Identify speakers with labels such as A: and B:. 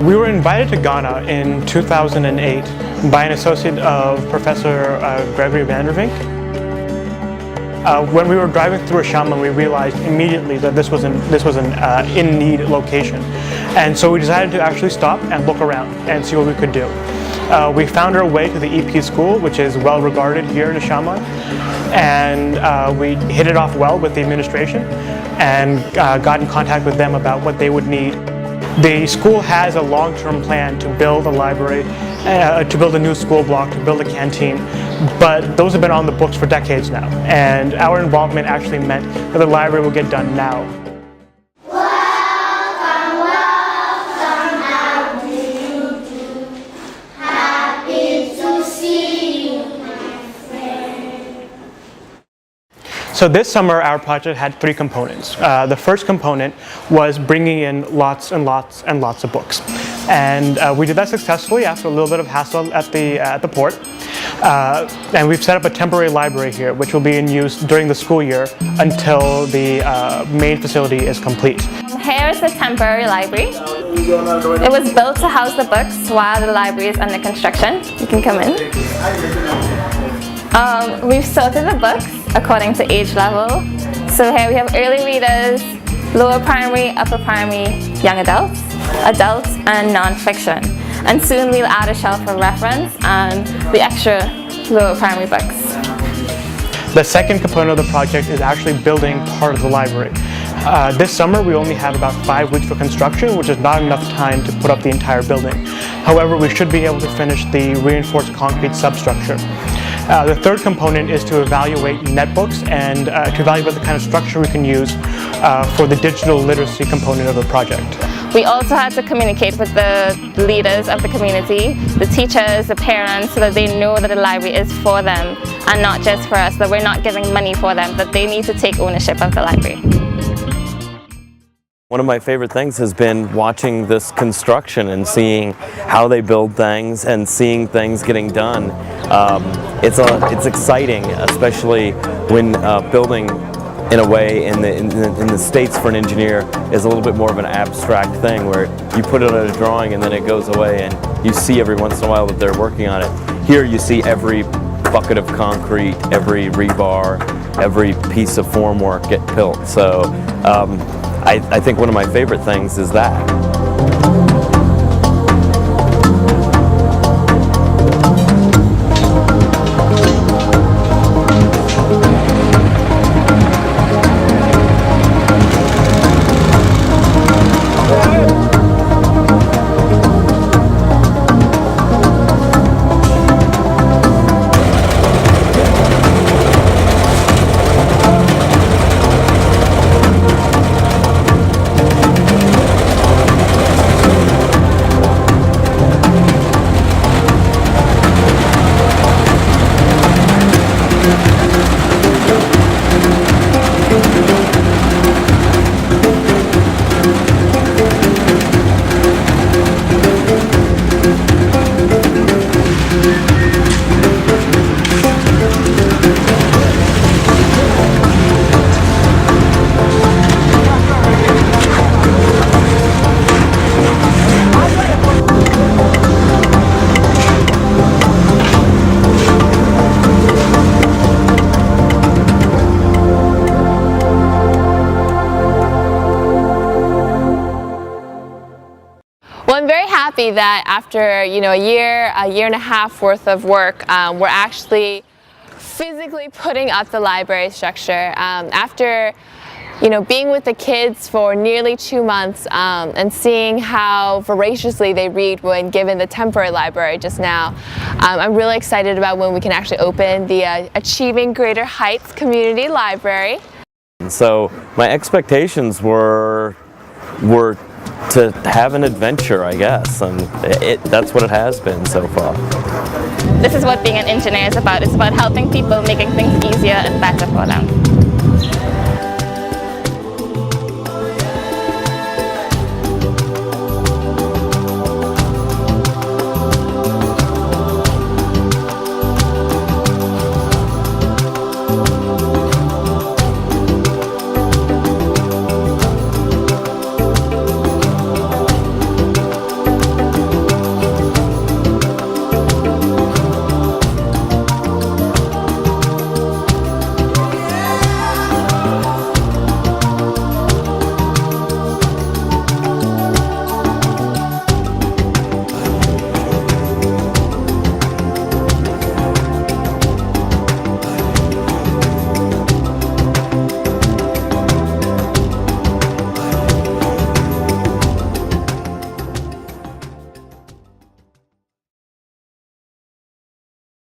A: We were invited to Ghana in 2008 by an associate of Professor Gregory Vandervink. When we were driving through Ashaiman, we realized immediately that this was an in-need location. And so we decided to actually stop and look around and see what we could do. We found our way to the EP school, which is well regarded here in Ashaiman, and we hit it off well with the administration and got in contact with them about what they would need. The school has a long-term plan to build a library, to build a new school block, to build a canteen, but those have been on the books for decades now, and our involvement actually meant that the library will get done now. So this summer our project had three components. The first component was bringing in lots and lots and lots of books. And we did that successfully after a little bit of hassle at the port. And we've set up a temporary library here, which will be in use during the school year until the main facility is complete.
B: Here is the temporary library. It was built to house the books while the library is under construction. You can come in. We've sorted the books according to age level. So here we have early readers, lower primary, upper primary, young adults, adults, and non-fiction. And soon we'll add a shelf for reference and the extra lower primary books.
A: The second component of the project is actually building part of the library. This summer we only have about 5 weeks for construction, which is not enough time to put up the entire building. However, we should be able to finish the reinforced concrete substructure. The third component is to evaluate netbooks and to evaluate the kind of structure we can use for the digital literacy component of the project.
B: We also had to communicate with the leaders of the community, the teachers, the parents, so that they know that the library is for them and not just for us, that we're not giving money for them, that they need to take ownership of the library.
C: One of my favorite things has been watching this construction and seeing how they build things and seeing things getting done. It's exciting, especially when building in a way in the States for an engineer is a little bit more of an abstract thing where you put it on a drawing and then it goes away and you see every once in a while that they're working on it. Here you see every bucket of concrete, every rebar, every piece of formwork get built. So I think one of my favorite things is that. Well, I'm very happy that after a year and a half worth of work, we're actually physically putting up the library structure. After being with the kids for nearly 2 months and seeing how voraciously they read when given the temporary library just now, I'm really excited about when we can actually open the Achieving Greater Heights Community Library. So my expectations were to have an adventure, I guess, and that's what it has been so far.
B: This is what being an engineer is about. It's about helping people, making things easier and better for them.